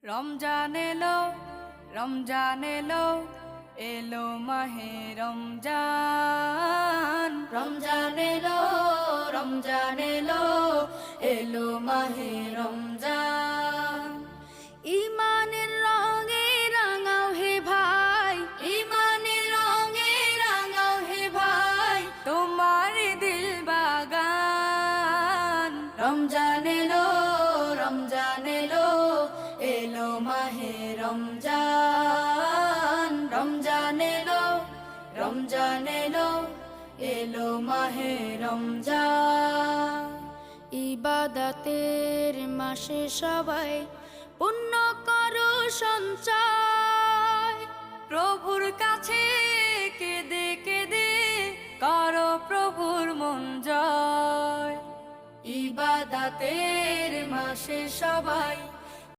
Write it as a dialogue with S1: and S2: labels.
S1: রমজান এলো, রমজান এলো, এলো মাহে রমজান। রমজান এলো, রমজান এলো, এলো মাহে রমজান। ইমানের রঙে রাঙাও হে ভাই, ইমানের রঙে রাঙাও হে ভাই, তোমার দিল বাগান। রমজান এলো, রমজান এলো, এলো মাহে রমজান। রমজান এলো, রমজান এলো, এলো মাহে রমজান। ইবাদতের মাসে সবাই পুণ্য করো সঞ্চয়, প্রভুর কাছে কেঁদে কেঁদে করো প্রভুর মন জয়। ইবাদতের মাসে সবাই